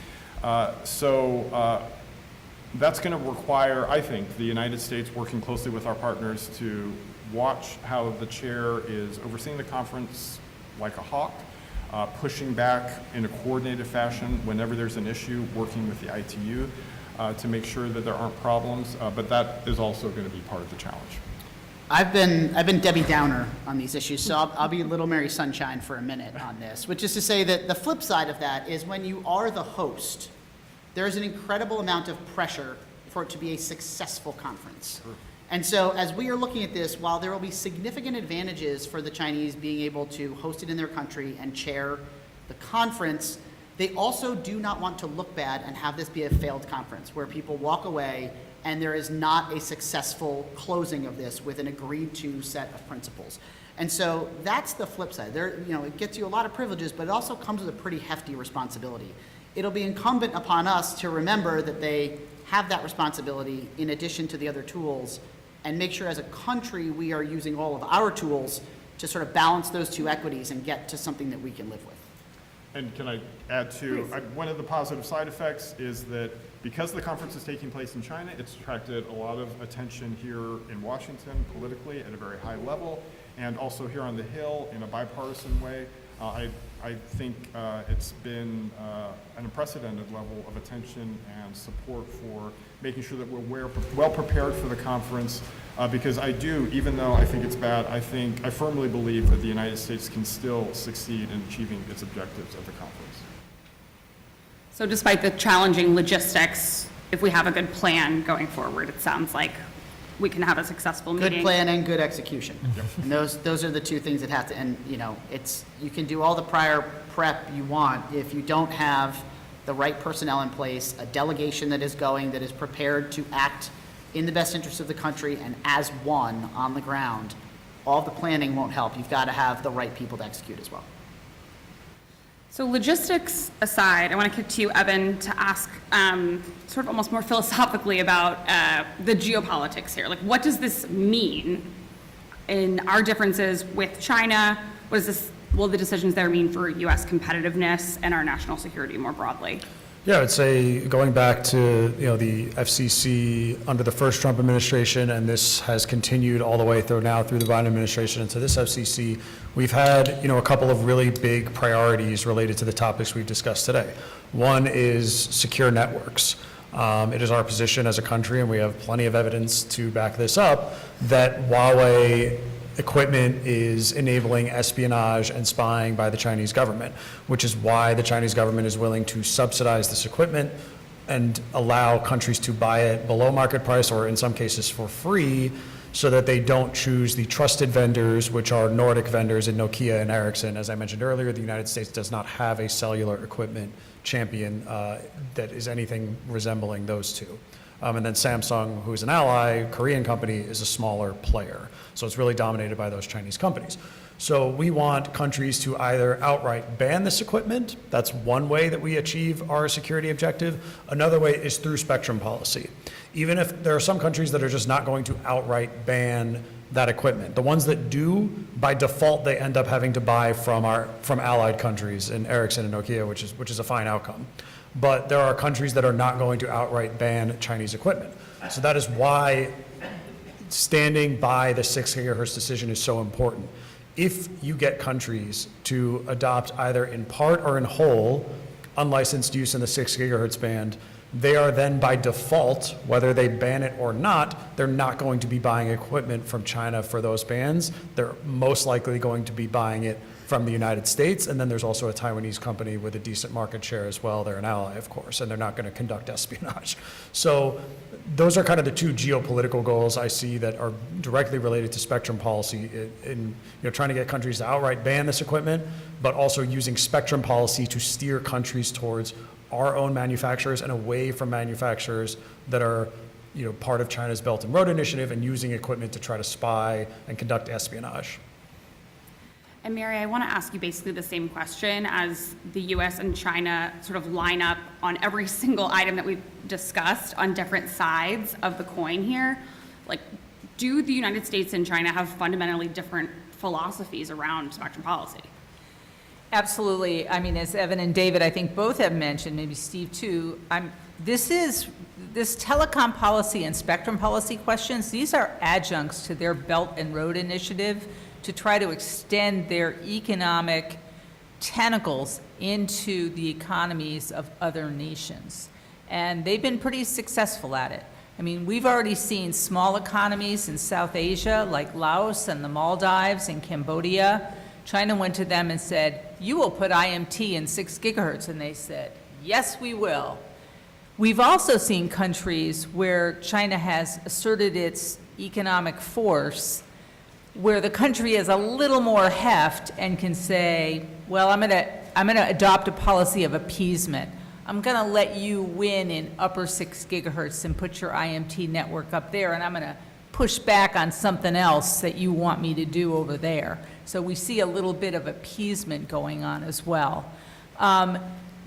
That's going to require, I think, the United States working closely with our partners to watch how the chair is overseeing the conference like a hawk, pushing back in a coordinated fashion whenever there's an issue, working with the ITU to make sure that there aren't problems, but that is also going to be part of the challenge. I've been Debbie Downer on these issues, so I'll be Little Mary Sunshine for a minute on this, which is to say that the flip side of that is when you are the host, there's an incredible amount of pressure for it to be a successful conference. Sure. And so as we are looking at this, while there will be significant advantages for the Chinese being able to host it in their country and chair the conference, they also do not want to look bad and have this be a failed conference where people walk away and there is not a successful closing of this with an agreed to set of principles. And so that's the flip side. It gets you a lot of privileges, but it also comes with a pretty hefty responsibility. It'll be incumbent upon us to remember that they have that responsibility in addition to the other tools, and make sure as a country we are using all of our tools to sort of balance those two equities and get to something that we can live with. And can I add to, one of the positive side effects is that because the conference is taking place in China, it's attracted a lot of attention here in Washington politically at a very high level, and also here on the Hill in a bipartisan way. I think it's been an unprecedented level of attention and support for making sure that we're well prepared for the conference, because even though I think it's bad, I firmly believe that the United States can still succeed in achieving its objectives at the conference. So despite the challenging logistics, if we have a good plan going forward, it sounds like we can have a successful meeting. Good plan and good execution. Yep. And those are the two things that have to, and you can do all the prior prep you want. If you don't have the right personnel in place, a delegation that is prepared to act in the best interest of the country and as one on the ground, all the planning won't help. You've got to have the right people to execute as well. So logistics aside, I want to kick to you, Evan, to ask sort of almost more philosophically about the geopolitics here. Like, what does this mean in our differences with China? Will the decisions there mean for U.S. competitiveness and our national security more broadly? Yeah, I would say going back to the FCC under the first Trump administration, and this has continued all the way through the Biden administration into this FCC, we've had a couple of really big priorities related to the topics we've discussed today. One is secure networks. It is our position as a country, and we have plenty of evidence to back this up, that Huawei equipment is enabling espionage and spying by the Chinese government, which is why the Chinese government is willing to subsidize this equipment and allow countries to buy it below market price, or in some cases for free, so that they don't choose the trusted vendors, which are Nordic vendors in Nokia and Ericsson. As I mentioned earlier, the United States does not have a cellular equipment champion that is anything resembling those two. And then Samsung, who's an ally, Korean company, is a smaller player. So it's really dominated by those Chinese companies. So we want countries to either outright ban this equipment. That's one way that we achieve our security objective. Another way is through spectrum policy. Even if there are some countries that are just not going to outright ban that equipment. The ones that do, by default, they end up having to buy from allied countries in Ericsson and Nokia, which is a fine outcome. But there are countries that are not going to outright ban Chinese equipment. So that is why standing by the 6 gigahertz decision is so important. If you get countries to adopt either in part or in whole unlicensed use in the 6 gigahertz band, they are then by default, whether they ban it or not, they're not going to be buying equipment from China for those bands. They're most likely going to be buying it from the United States. And then there's also a Taiwanese company with a decent market share as well. They're an ally, of course, and they're not going to conduct espionage. So those are kind of the two geopolitical goals I see that are directly related to spectrum policy in trying to get countries to outright ban this equipment, but also using spectrum policy to steer countries towards our own manufacturers and away from manufacturers that are part of China's Belt and Road Initiative and using equipment to try to spy and conduct espionage. And Mary, I want to ask you basically the same question as the US and China sort of line up on every single item that we've discussed on different sides of the coin here. Like, do the United States and China have fundamentally different philosophies around spectrum policy? Absolutely. I mean, as Evan and David, I think both have mentioned, maybe Steve too, this telecom policy and spectrum policy questions, these are adjuncts to their Belt and Road Initiative to try to extend their economic tentacles into the economies of other nations. And they've been pretty successful at it. I mean, we've already seen small economies in South Asia, like Laos and the Maldives and Cambodia. China went to them and said, you will put IMT in 6 gigahertz. And they said, yes, we will. We've also seen countries where China has asserted its economic force, where the country has a little more heft and can say, well, I'm gonna adopt a policy of appeasement. I'm gonna let you win in upper 6 gigahertz and put your IMT network up there, and I'm gonna push back on something else that you want me to do over there. So we see a little bit of appeasement going on as well.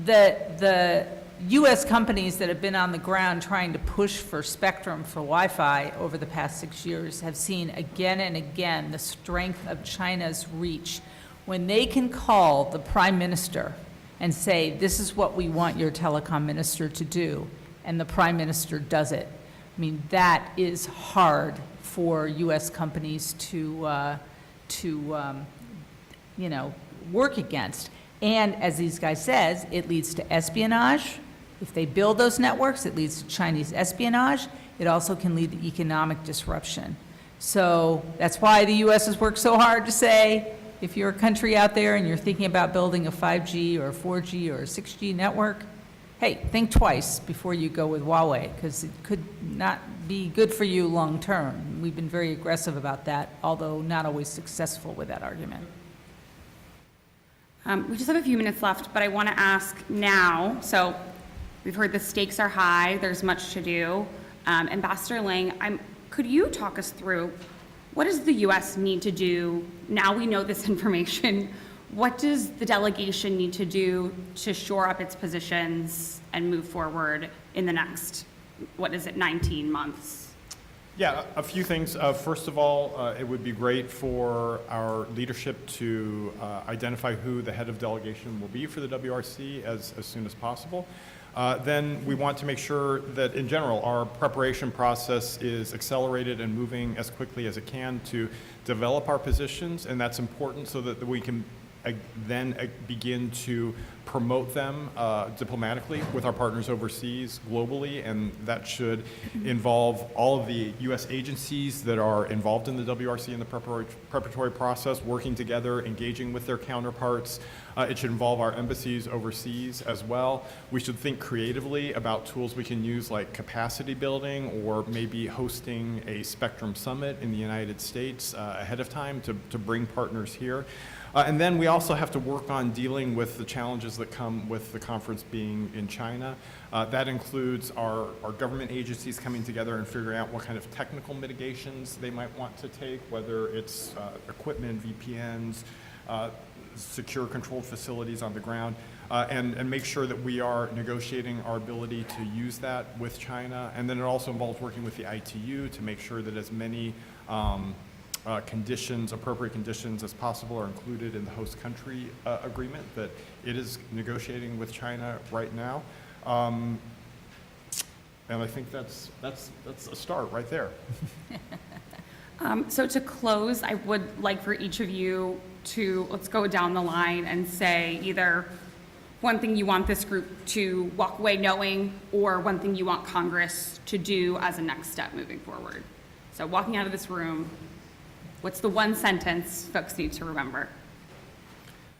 The US companies that have been on the ground trying to push for spectrum for Wi-Fi over the past 6 years have seen again and again the strength of China's reach. When they can call the prime minister and say, this is what we want your telecom minister to do, and the prime minister does it. I mean, that is hard for US companies to work against. And as these guys says, it leads to espionage. If they build those networks, it leads to Chinese espionage. It also can lead to economic disruption. So that's why the US has worked so hard to say, if you're a country out there and you're thinking about building a 5G or a 4G or a 6G network, hey, think twice before you go with Huawei, because it could not be good for you long term. We've been very aggressive about that, although not always successful with that argument. We just have a few minutes left, but I want to ask now, so we've heard the stakes are high, there's much to do. Ambassador Lang, could you talk us through what does the US need to do, now we know this information, what does the delegation need to do to shore up its positions and move forward in the next, 19 months? Yeah, a few things. First of all, it would be great for our leadership to identify who the head of delegation will be for the WRC as soon as possible. Then we want to make sure that, in general, our preparation process is accelerated and moving as quickly as it can to develop our positions, and that's important so that we can then begin to promote them diplomatically with our partners overseas, globally, and that should involve all of the U.S. agencies that are involved in the WRC in the preparatory process, working together, engaging with their counterparts. It should involve our embassies overseas as well. We should think creatively about tools we can use like capacity building or maybe hosting a Spectrum Summit in the United States ahead of time to bring partners here. And then we also have to work on dealing with the challenges that come with the conference being in China. That includes our government agencies coming together and figuring out what kind of technical mitigations they might want to take, whether it's equipment, VPNs, secure controlled facilities on the ground, and make sure that we are negotiating our ability to use that with China. And then it also involves working with the ITU to make sure that as many appropriate conditions as possible are included in the host country agreement that it is negotiating with China right now. And I think that's a start right there. So to close, I would like for each of you to, let's go down the line and say either one thing you want this group to walk away knowing or one thing you want Congress to do as a next step moving forward. So walking out of this room, what's the one sentence folks need to remember?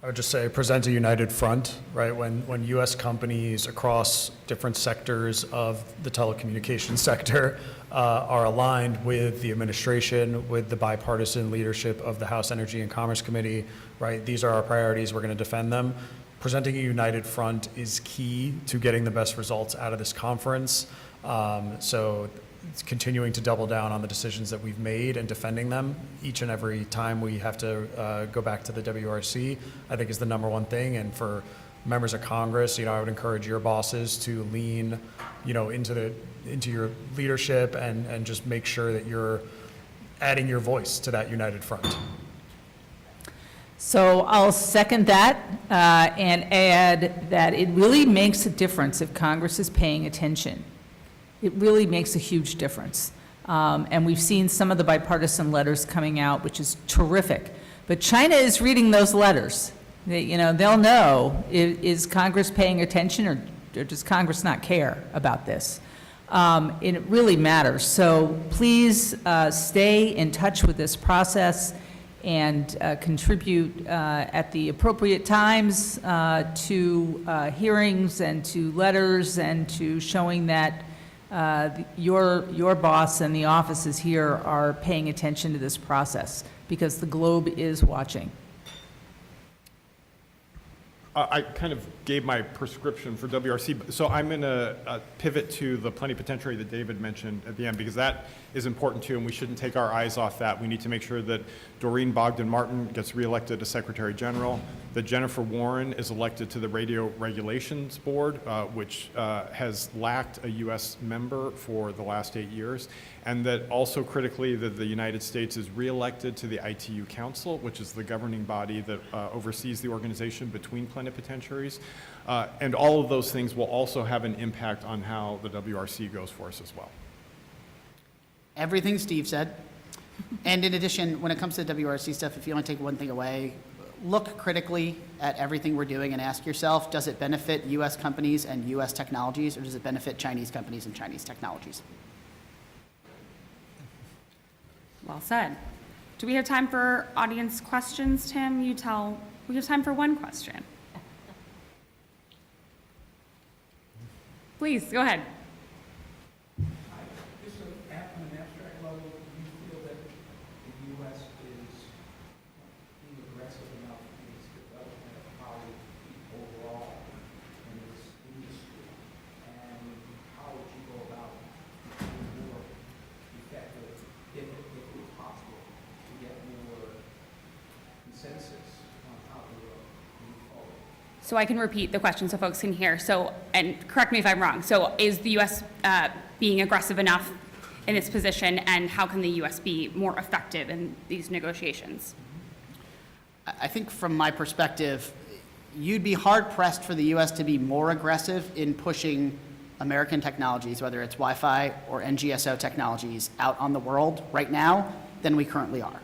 I would just say present a united front, right? When U.S. companies across different sectors of the telecommunication sector are aligned with the administration, with the bipartisan leadership of the House Energy and Commerce Committee, right? These are our priorities. We're going to defend them. Presenting a united front is key to getting the best results out of this conference. So it's continuing to double down on the decisions that we've made and defending them each and every time we have to go back to the WRC, I think is the number one thing. And for members of Congress, I would encourage your bosses to lean, into your leadership and just make sure that you're adding your voice to that united front. So I'll second that and add that it really makes a difference if Congress is paying attention. It really makes a huge difference. And we've seen some of the bipartisan letters coming out, which is terrific. But China is reading those letters. They'll know, is Congress paying attention or does Congress not care about this? And it really matters. So please stay in touch with this process and contribute at the appropriate times to hearings and to letters and to showing that your boss and the offices here are paying attention to this process, because the globe is watching. I kind of gave my prescription for WRC, so I'm going to pivot to the plenipotentiary that David mentioned at the end, because that is important too, and we shouldn't take our eyes off that. We need to make sure that Doreen Bogdan-Martin gets reelected as Secretary General, that Jennifer Warren is elected to the Radio Regulations Board, which has lacked a U.S. member for the last 8 years, and that also critically that the United States is reelected to the ITU Council, which is the governing body that oversees the organization between plenipotentiaries. And all of those things will also have an impact on how the WRC goes for us as well. Everything Steve said. And in addition, when it comes to the WRC stuff, if you want to take one thing away, look critically at everything we're doing and ask yourself, does it benefit U.S. companies and U.S. technologies, or does it benefit Chinese companies and Chinese technologies? Well said. Do we have time for audience questions, Tim? We have time for one question. Please, go ahead. Just on an abstract level, do you feel that the U.S. is being aggressive enough in its development of policy overall in this industry? And how would you go about being more effective, if it were possible, to get more consensus on how to move forward? So I can repeat the question so folks can hear. So, and correct me if I'm wrong. So is the U.S. Being aggressive enough in its position, and how can the U.S. be more effective in these negotiations? I think from my perspective, you'd be hard-pressed for the U.S. to be more aggressive in pushing American technologies, whether it's Wi-Fi or NGSO technologies, out on the world right now than we currently are.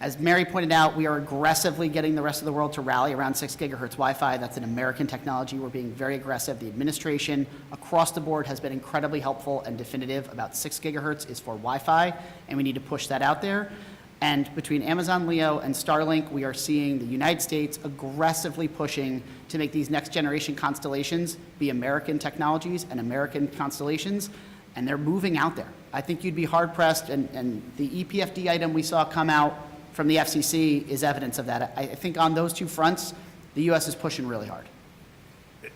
As Mary pointed out, we are aggressively getting the rest of the world to rally around 6 gigahertz Wi-Fi. That's an American technology. We're being very aggressive. The administration across the board has been incredibly helpful and definitive about 6 gigahertz is for Wi-Fi, and we need to push that out there. And between Amazon Leo and Starlink, we are seeing the United States aggressively pushing to make these next generation constellations be American technologies and American constellations, and they're moving out there. I think you'd be hard-pressed, and the EPFD item we saw come out from the FCC is evidence of that. I think on those two fronts, the U.S. is pushing really hard.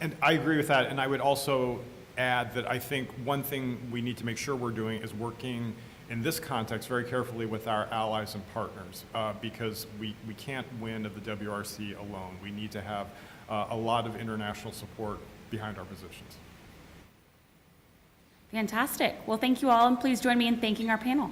And I agree with that, and I would also add that I think one thing we need to make sure we're doing is working in this context very carefully with our allies and partners, because we can't win at the WRC alone. We need to have a lot of international support behind our positions. Fantastic. Well, thank you all, and please join me in thanking our panel.